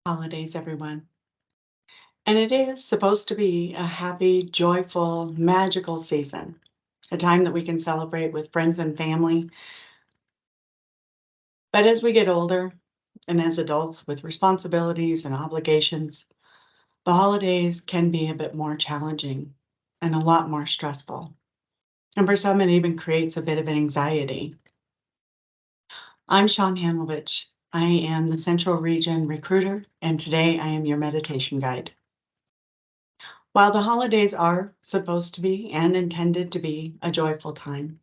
Holidays, everyone. And it is supposed to be a happy, joyful, magical season, a time that we can celebrate with friends and family. But as we get older and as adults with responsibilities and obligations, the holidays can be a bit more challenging and a lot more stressful. And for some, it even creates a bit of anxiety. I'm Sean Hanlovich. I am the Central Region Recruiter, and today I am your meditation guide. While the holidays are supposed to be and intended to be a joyful time,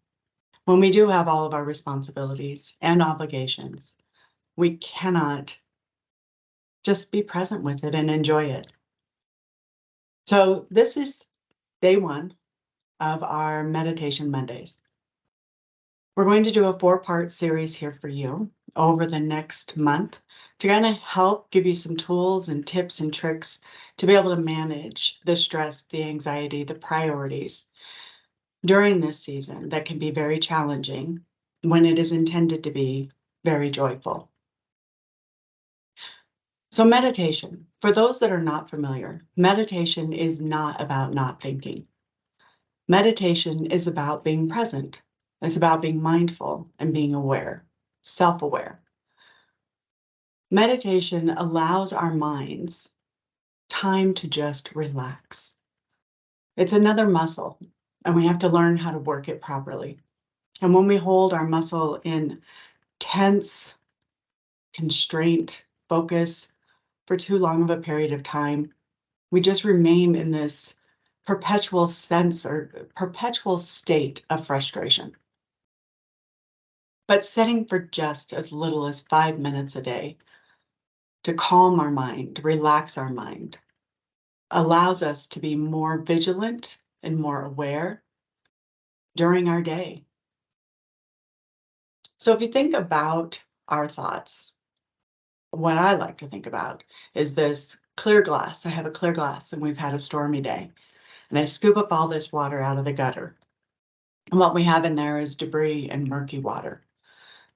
when we do have all of our responsibilities and obligations, we cannot just be present with it and enjoy it. So, this is day one of our Meditation Mondays. We're going to do a 4-part series here for you over the next month to kind of help give you some tools and tips and tricks to be able to manage the stress, the anxiety, the priorities during this season that can be very challenging when it is intended to be very joyful. So, meditation, for those that are not familiar, meditation is not about not thinking. Meditation is about being present, it's about being mindful and being aware, self aware. Meditation allows our minds time to just relax. It's another muscle, and we have to learn how to work it properly. And when we hold our muscle in tense, constraint, focus for too long of a period of time, we just remain in this perpetual sense or perpetual state of frustration. But setting for just as little as 5 minutes a day to calm our mind, to relax our mind, allows us to be more vigilant and more aware during our day. So if you think about our thoughts, what I like to think about is this clear glass. I have a clear glass and we've had a stormy day. And I scoop up all this water out of the gutter. And what we have in there is debris and murky water.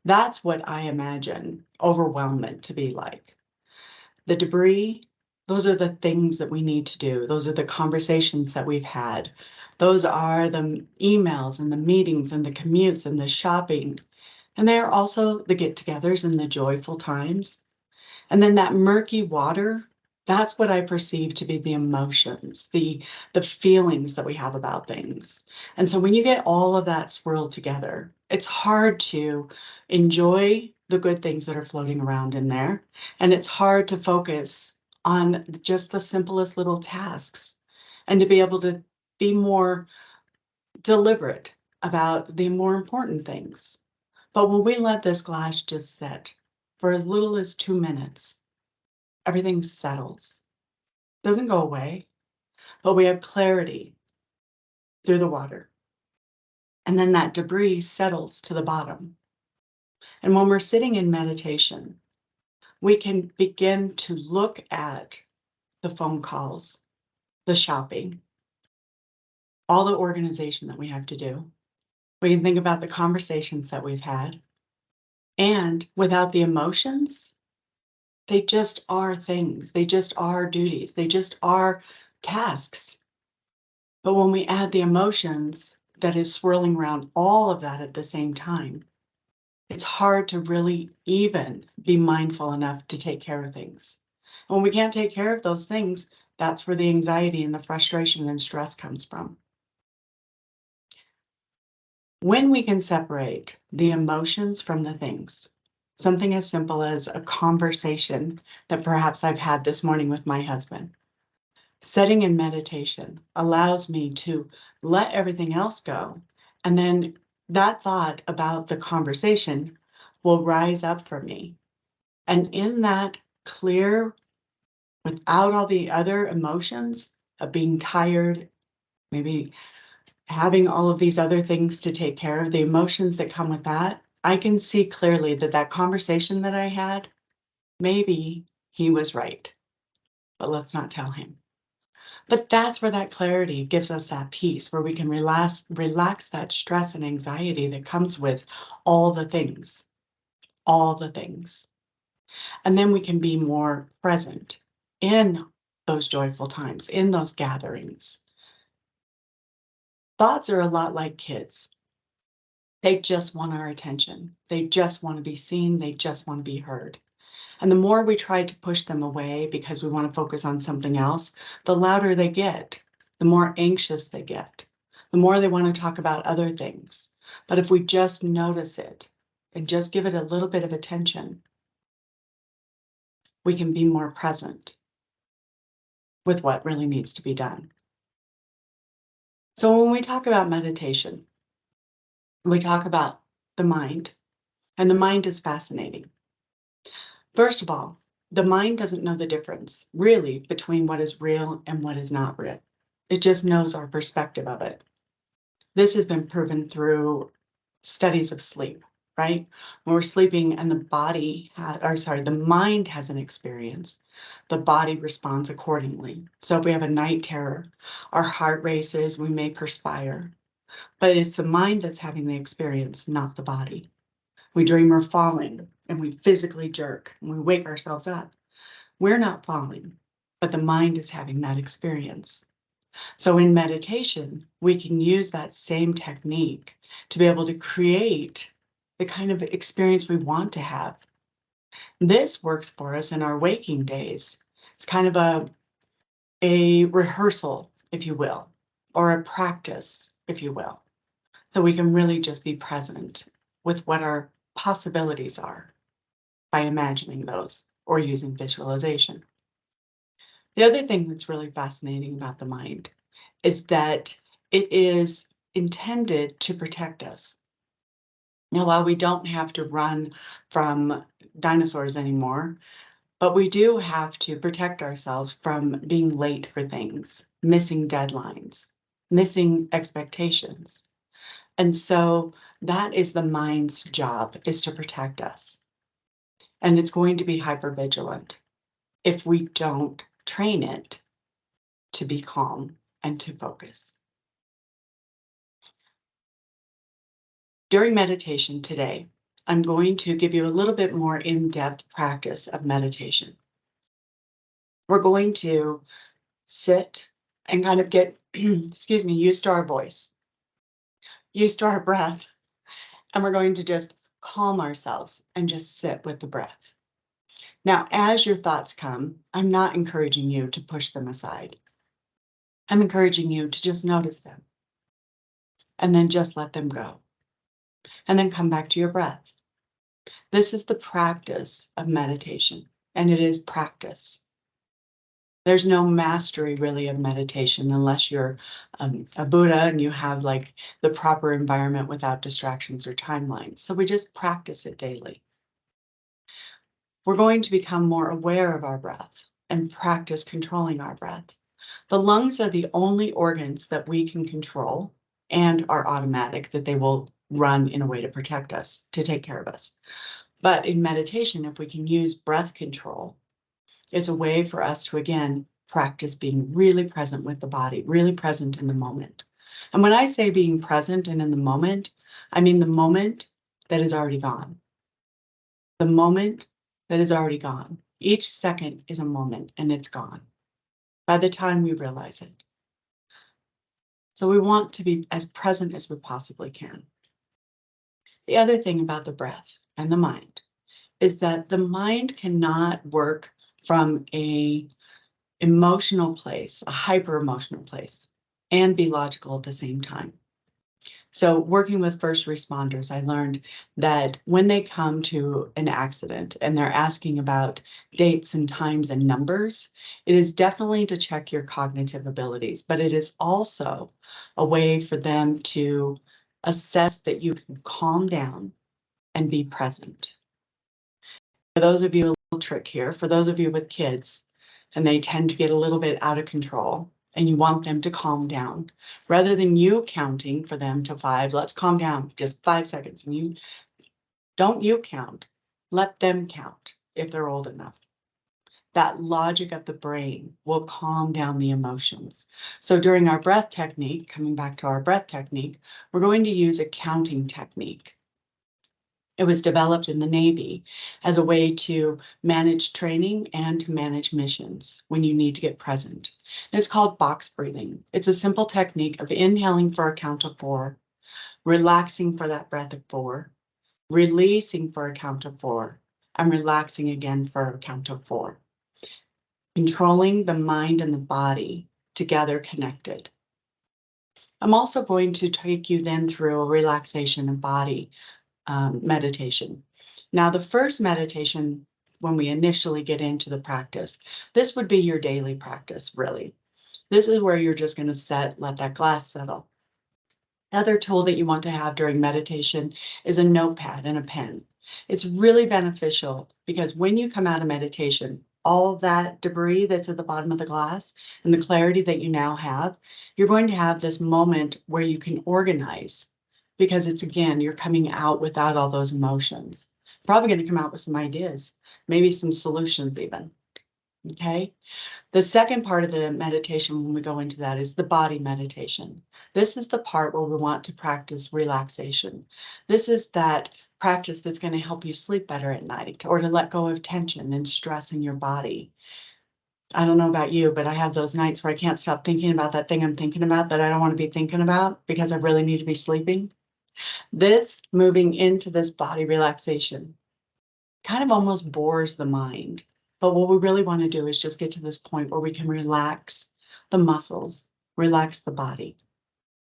That's what I imagine overwhelmment to be like. The debris, those are the things that we need to do. Those are the conversations that we've had. Those are the emails and the meetings and the commutes and the shopping. And they are also the get-togethers and the joyful times. And then that murky water, that's what I perceive to be the emotions, the feelings that we have about things. And so when you get all of that swirled together, it's hard to enjoy the good things that are floating around in there. And it's hard to focus on just the simplest little tasks and to be able to be more deliberate about the more important things. But when we let this glass just sit for as little as 2 minutes, everything settles. Doesn't go away, but we have clarity through the water. And then that debris settles to the bottom. And when we're sitting in meditation, we can begin to look at the phone calls, the shopping, all the organization that we have to do. We can think about the conversations that we've had. And without the emotions, they just are things. They just are duties. They just are tasks. But when we add the emotions that is swirling around all of that at the same time, it's hard to really even be mindful enough to take care of things. When we can't take care of those things, that's where the anxiety and the frustration and stress comes from. When we can separate the emotions from the things, something as simple as a conversation that perhaps I've had this morning with my husband, setting in meditation allows me to let everything else go. And then that thought about the conversation will rise up for me. And in that clear, without all the other emotions of being tired, maybe having all of these other things to take care of, the emotions that come with that, I can see clearly that that conversation that I had, maybe he was right, but let's not tell him. But that's where that clarity gives us that peace, where we can relax that stress and anxiety that comes with all the things, all the things. And then we can be more present in those joyful times, in those gatherings. Thoughts are a lot like kids. They just want our attention. They just want to be seen. They just want to be heard. And the more we try to push them away because we want to focus on something else, the louder they get, the more anxious they get, the more they want to talk about other things. But if we just notice it and just give it a little bit of attention, we can be more present with what really needs to be done. So when we talk about meditation, we talk about the mind, and the mind is fascinating. First of all, the mind doesn't know the difference, really, between what is real and what is not real. It just knows our perspective of it. This has been proven through studies of sleep, right? When we're sleeping and the mind has an experience, the body responds accordingly. So if we have a night terror, our heart races, we may perspire, but it's the mind that's having the experience, not the body. We dream we're falling and we physically jerk and we wake ourselves up. We're not falling, but the mind is having that experience. So in meditation, we can use that same technique to be able to create the kind of experience we want to have. This works for us in our waking days. It's kind of a rehearsal, if you will, or a practice, if you will, so we can really just be present with what our possibilities are by imagining those or using visualization. The other thing that's really fascinating about the mind is that it is intended to protect us. Now, while we don't have to run from dinosaurs anymore, but we do have to protect ourselves from being late for things, missing deadlines, missing expectations. And so that is the mind's job, is to protect us. And it's going to be hypervigilant if we don't train it to be calm and to focus. During meditation today, I'm going to give you a little bit more in-depth practice of meditation. We're going to sit and kind of get, used to our voice, used to our breath, and we're going to just calm ourselves and just sit with the breath. Now, as your thoughts come, I'm not encouraging you to push them aside. I'm encouraging you to just notice them and then just let them go. And then come back to your breath. This is the practice of meditation, and it is practice. There's no mastery really of meditation unless you're a Buddha and you have like the proper environment without distractions or timelines. So we just practice it daily. We're going to become more aware of our breath and practice controlling our breath. The lungs are the only organs that we can control and are automatic, that they will run in a way to protect us, to take care of us. But in meditation, if we can use breath control, it's a way for us to, again, practice being really present with the body, really present in the moment. And when I say being present and in the moment, I mean the moment that is already gone. The moment that is already gone. Each second is a moment and it's gone by the time we realize it. So we want to be as present as we possibly can. The other thing about the breath and the mind is that the mind cannot work from a emotional place, a hyper emotional place, and be logical at the same time. So working with first responders, I learned that when they come to an accident and they're asking about dates and times and numbers, it is definitely to check your cognitive abilities, but it is also a way for them to assess that you can calm down and be present. For those of you, a little trick here, for those of you with kids, and they tend to get a little bit out of control, and you want them to calm down, rather than you counting for them to 5, let's calm down, just 5 seconds, and you count, let them count if they're old enough. That logic of the brain will calm down the emotions. So during our breath technique, coming back to our breath technique, we're going to use a counting technique. It was developed in the Navy as a way to manage training and to manage missions when you need to get present. And it's called box breathing. It's a simple technique of inhaling for a count of 4, relaxing for that breath of 4, releasing for a count of 4, and relaxing again for a count of 4. Controlling the mind and the body together connected. I'm also going to take you then through a relaxation of body meditation. Now, the first meditation, when we initially get into the practice, this would be your daily practice, really. This is where you're just going to let that glass settle. Another tool that you want to have during meditation is a notepad and a pen. It's really beneficial because when you come out of meditation, all that debris that's at the bottom of the glass and the clarity that you now have, you're going to have this moment where you can organize because it's, again, you're coming out without all those emotions. Probably going to come out with some ideas, maybe some solutions even. Okay. The second part of the meditation, when we go into that, is the body meditation. This is the part where we want to practice relaxation. This is that practice that's going to help you sleep better at night or to let go of tension and stress in your body. I don't know about you, but I have those nights where I can't stop thinking about that thing I'm thinking about that I don't want to be thinking about because I really need to be sleeping. This moving into this body relaxation kind of almost bores the mind. But what we really want to do is just get to this point where we can relax the muscles, relax the body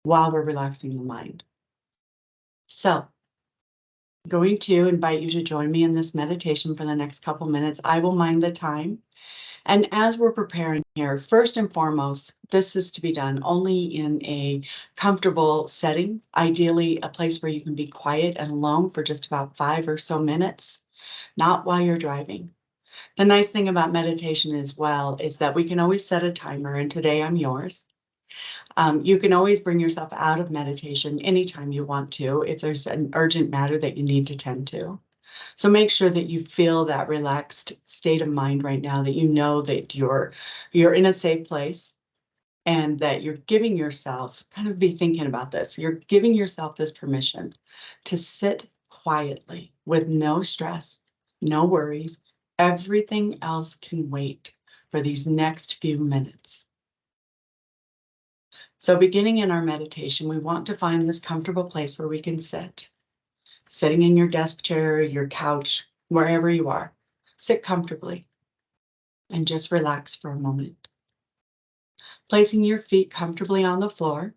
while we're relaxing the mind. So I'm going to invite you to join me in this meditation for the next couple minutes. I will mind the time. And as we're preparing here, first and foremost, this is to be done only in a comfortable setting, ideally a place where you can be quiet and alone for just about 5 or so minutes, not while you're driving. The nice thing about meditation as well is that we can always set a timer, and today I'm yours. You can always bring yourself out of meditation anytime you want to if there's an urgent matter that you need to tend to. So make sure that you feel that relaxed state of mind right now, that you know that you're in a safe place and that you're giving yourself, kind of be thinking about this, you're giving yourself this permission to sit quietly with no stress, no worries. Everything else can wait for these next few minutes. So beginning in our meditation, we want to find this comfortable place where we can sit. Sitting in your desk chair, your couch, wherever you are, sit comfortably and just relax for a moment. Placing your feet comfortably on the floor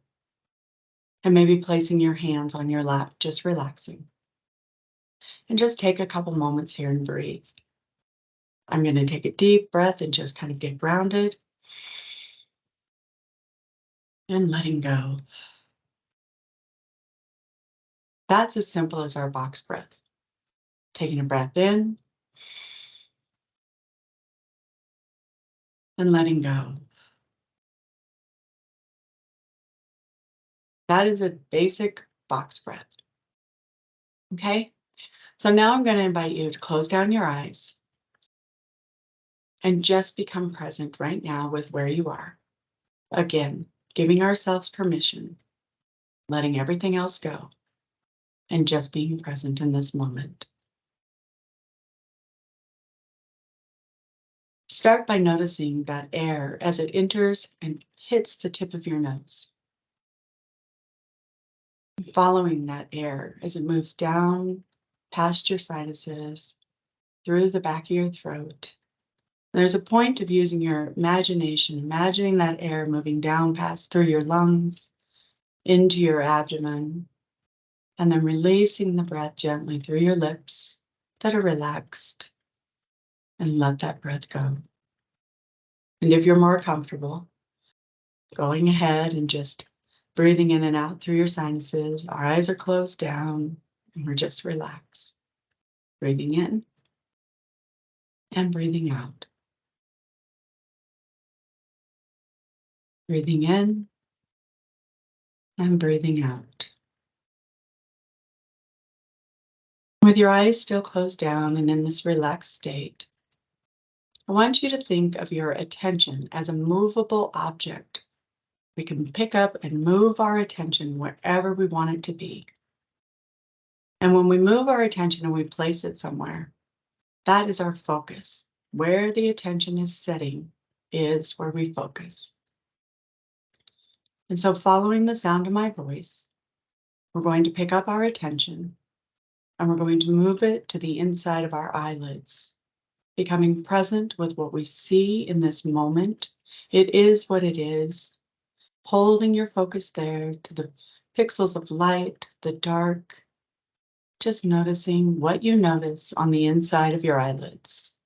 and maybe placing your hands on your lap, just relaxing. And just take a couple moments here and breathe. I'm going to take a deep breath and just kind of get grounded and letting go. That's as simple as our box breath. Taking a breath in and letting go. That is a basic box breath. Okay? So now I'm going to invite you to close down your eyes and just become present right now with where you are. Again, giving ourselves permission, letting everything else go, and just being present in this moment. Start by noticing that air as it enters and hits the tip of your nose. Following that air as it moves down past your sinuses, through the back of your throat. There's a point of using your imagination, imagining that air moving down past through your lungs, into your abdomen, and then releasing the breath gently through your lips that are relaxed, and let that breath go. And if you're more comfortable, going ahead and just breathing in and out through your sinuses, our eyes are closed down, and we're just relaxed. Breathing in and breathing out. Breathing in and breathing out. With your eyes still closed down and in this relaxed state, I want you to think of your attention as a movable object. We can pick up and move our attention wherever we want it to be. And when we move our attention and we place it somewhere, that is our focus. Where the attention is sitting is where we focus. And so following the sound of my voice, we're going to pick up our attention and we're going to move it to the inside of our eyelids, becoming present with what we see in this moment. It is what it is, holding your focus there to the pixels of light, the dark, just noticing what you notice on the inside of your eyelids.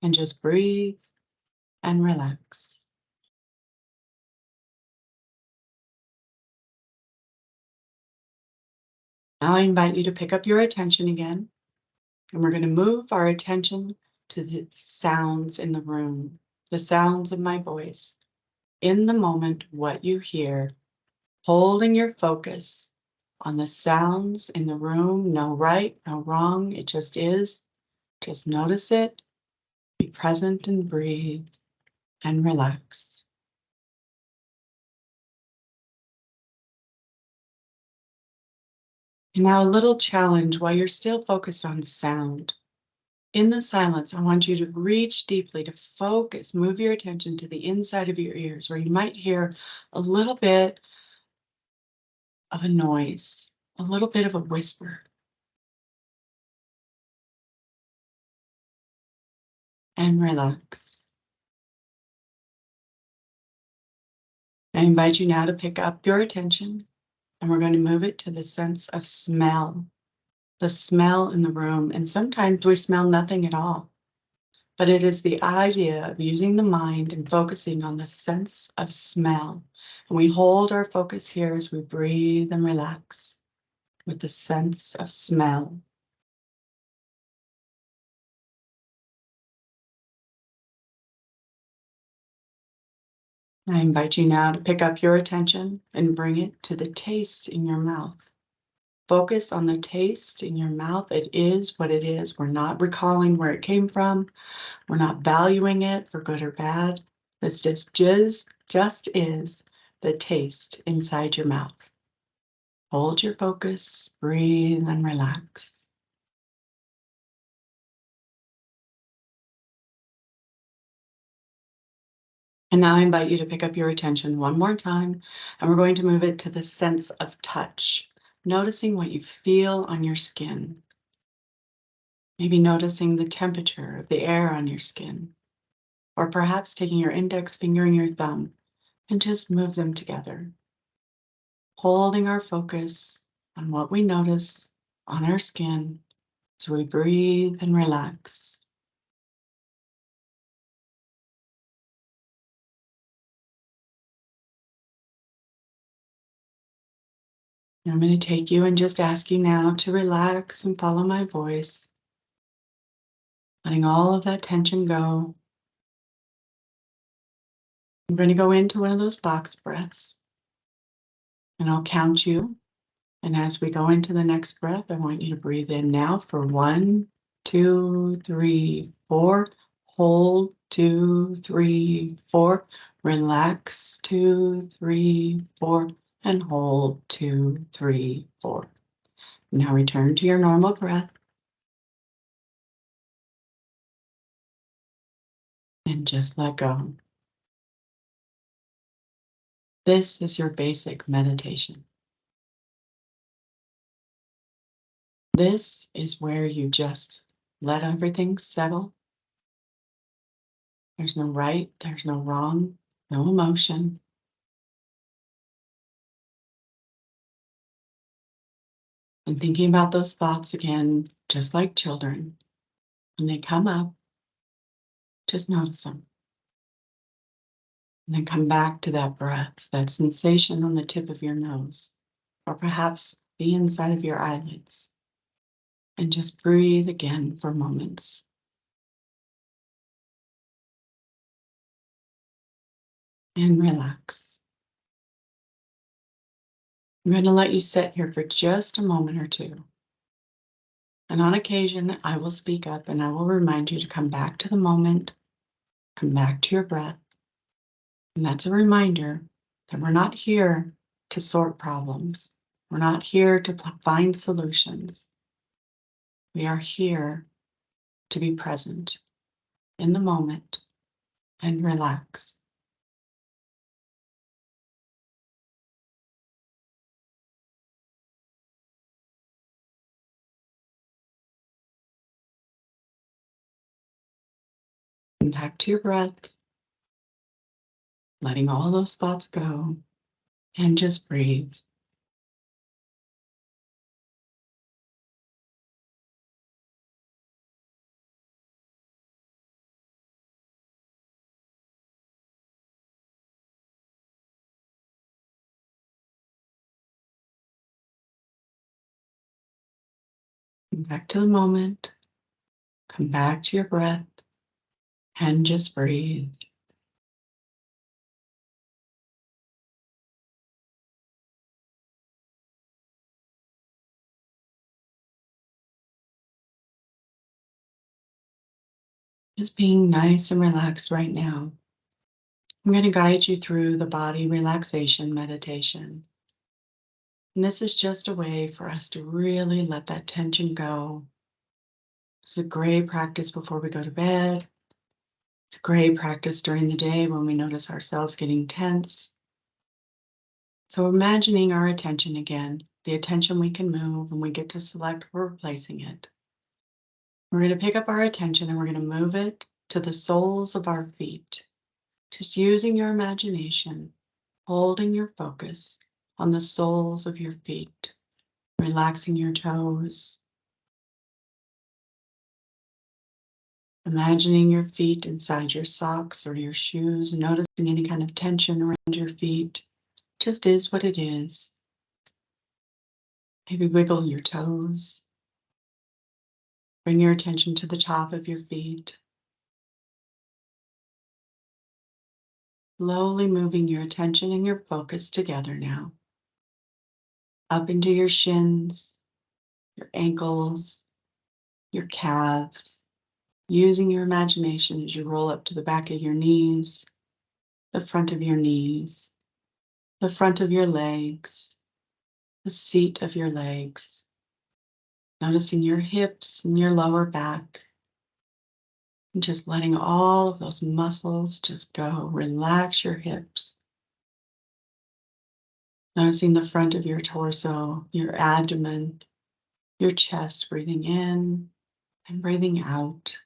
And just breathe and relax. Now I invite you to pick up your attention again, and we're going to move our attention to the sounds in the room, the sounds of my voice. In the moment, what you hear, holding your focus on the sounds in the room, no right, no wrong, it just is. Just notice it, be present and breathe and relax. And now a little challenge while you're still focused on sound. In the silence, I want you to reach deeply to focus, move your attention to the inside of your ears where you might hear a little bit of a noise, a little bit of a whisper, and relax. I invite you now to pick up your attention and we're going to move it to the sense of smell, the smell in the room. And sometimes we smell nothing at all, but it is the idea of using the mind and focusing on the sense of smell. And we hold our focus here as we breathe and relax with the sense of smell. I invite you now to pick up your attention and bring it to the taste in your mouth. Focus on the taste in your mouth. It is what it is. We're not recalling where it came from. We're not valuing it for good or bad. This just is the taste inside your mouth. Hold your focus, breathe, and relax. And now I invite you to pick up your attention one more time, and we're going to move it to the sense of touch, noticing what you feel on your skin. Maybe noticing the temperature of the air on your skin, or perhaps taking your index finger and your thumb and just move them together, holding our focus on what we notice on our skin as we breathe and relax. I'm going to take you and just ask you now to relax and follow my voice, letting all of that tension go. I'm going to go into one of those box breaths, and I'll count you. And as we go into the next breath, I want you to breathe in now for 1, 2, 3, 4. Hold 2, 3, 4. Relax 2, 3, 4. And hold 2, 3, 4. Now return to your normal breath. And just let go. This is your basic meditation. This is where you just let everything settle. There's no right, there's no wrong, no emotion. And thinking about those thoughts again, just like children, when they come up, just notice them. And then come back to that breath, that sensation on the tip of your nose, or perhaps the inside of your eyelids. And just breathe again for moments. And relax. I'm going to let you sit here for just a moment or two. And on occasion, I will speak up and I will remind you to come back to the moment, come back to your breath. And that's a reminder that we're not here to sort problems. We're not here to find solutions. We are here to be present in the moment and relax. And back to your breath, letting all those thoughts go, and just breathe. Come back to the moment, come back to your breath, and just breathe. Just being nice and relaxed right now. I'm going to guide you through the body relaxation meditation. And this is just a way for us to really let that tension go. It's a great practice before we go to bed. It's a great practice during the day when we notice ourselves getting tense. So imagining our attention again, the attention we can move, and we get to select where we're placing it. We're going to pick up our attention and we're going to move it to the soles of our feet. Just using your imagination, holding your focus on the soles of your feet, relaxing your toes, imagining your feet inside your socks or your shoes, noticing any kind of tension around your feet. Just is what it is. Maybe wiggle your toes. Bring your attention to the top of your feet. Slowly moving your attention and your focus together now. Up into your shins, your ankles, your calves. Using your imagination as you roll up to the back of your knees, the front of your knees, the front of your legs, the seat of your legs. Noticing your hips and your lower back. And just letting all of those muscles just go. Relax your hips. Noticing the front of your torso, your abdomen, your chest, breathing in and breathing out.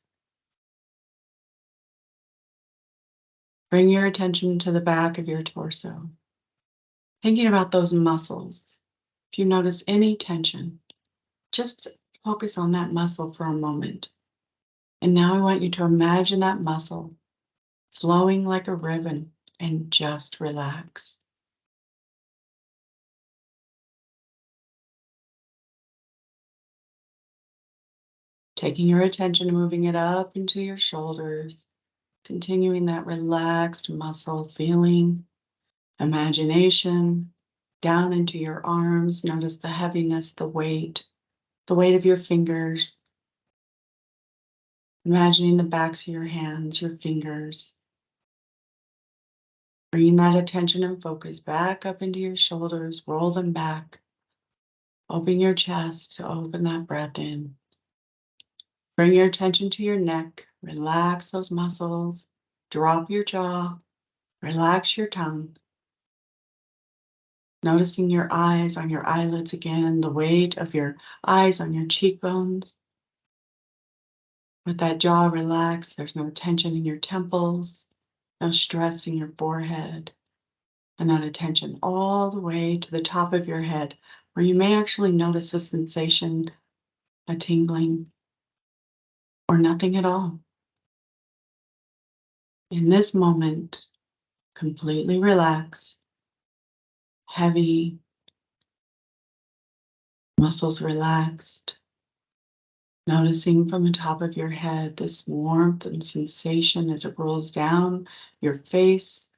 Bring your attention to the back of your torso. Thinking about those muscles. If you notice any tension, just focus on that muscle for a moment. And now I want you to imagine that muscle flowing like a ribbon and just relax. Taking your attention and moving it up into your shoulders, continuing that relaxed muscle feeling, imagination, down into your arms. Notice the heaviness, the weight of your fingers. Imagining the backs of your hands, your fingers. Bringing that attention and focus back up into your shoulders, roll them back. Open your chest to open that breath in. Bring your attention to your neck, relax those muscles, drop your jaw, relax your tongue. Noticing your eyes on your eyelids again, the weight of your eyes on your cheekbones. With that jaw relaxed, there's no tension in your temples, no stress in your forehead, and that attention all the way to the top of your head, where you may actually notice a sensation, a tingling, or nothing at all. In this moment, completely relaxed, heavy, muscles relaxed, noticing from the top of your head this warmth and sensation as it rolls down your face,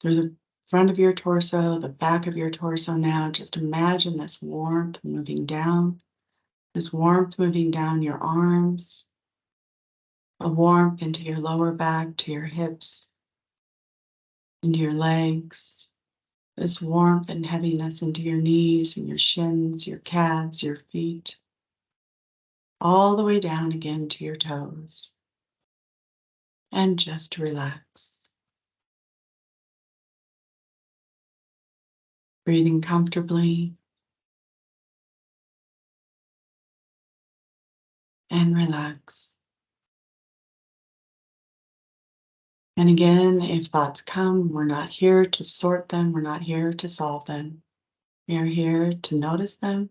through the front of your torso, the back of your torso now. Just imagine this warmth moving down, this warmth moving down your arms, a warmth into your lower back, to your hips, into your legs, this warmth and heaviness into your knees and your shins, your calves, your feet. all the way down again to your toes, and just relax. Breathing comfortably and relax. And again, if thoughts come, we're not here to sort them, we're not here to solve them. We are here to notice them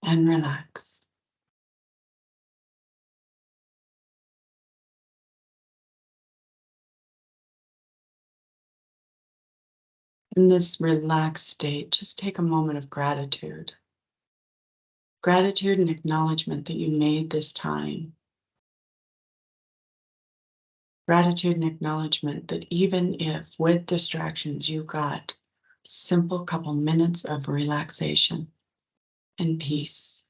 and relax. In this relaxed state, just take a moment of gratitude. Gratitude and acknowledgement that you made this time. Gratitude and acknowledgement that even if with distractions you got simple couple minutes of relaxation and peace.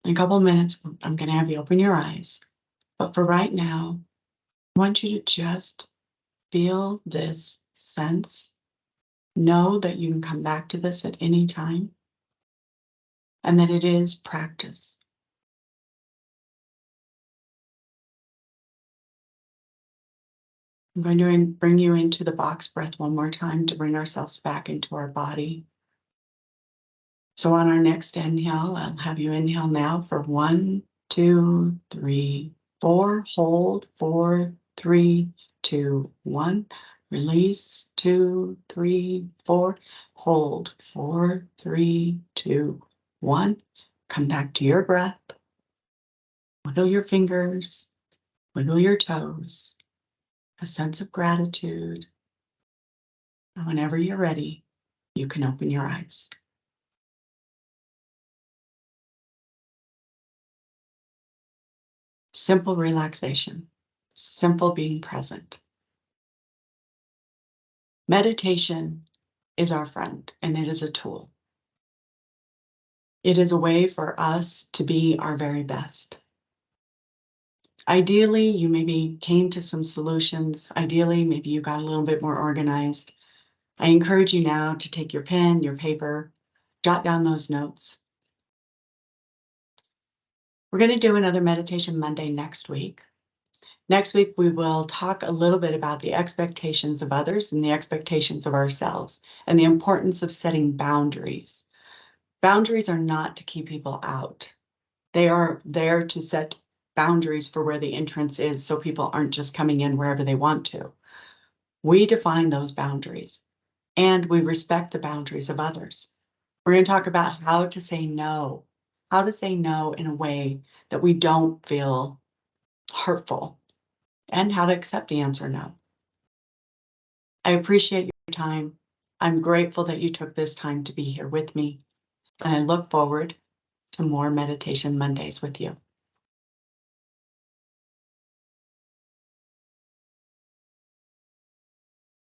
In a couple minutes, I'm going to have you open your eyes. But for right now, I want you to just feel this sense. Know that you can come back to this at any time and that it is practice. I'm going to bring you into the box breath one more time to bring ourselves back into our body. So on our next inhale, I'll have you inhale now for 1, 2, 3, 4. Hold 4, 3, 2, 1. Release 2, 3, 4. Hold 4, 3, 2, 1. Come back to your breath. Wiggle your fingers. Wiggle your toes. A sense of gratitude. And whenever you're ready, you can open your eyes. Simple relaxation, simple being present. Meditation is our friend, and it is a tool. It is a way for us to be our very best. Ideally, you maybe came to some solutions. Ideally, maybe you got a little bit more organized. I encourage you now to take your pen, your paper, jot down those notes. We're going to do another Meditation Monday next week. Next week, we will talk a little bit about the expectations of others and the expectations of ourselves and the importance of setting boundaries. Boundaries are not to keep people out. They are there to set boundaries for where the entrance is so people aren't just coming in wherever they want to. We define those boundaries and we respect the boundaries of others. We're going to talk about how to say no in a way that we don't feel hurtful, and how to accept the answer no. I appreciate your time. I'm grateful that you took this time to be here with me, and I look forward to more Meditation Mondays with you.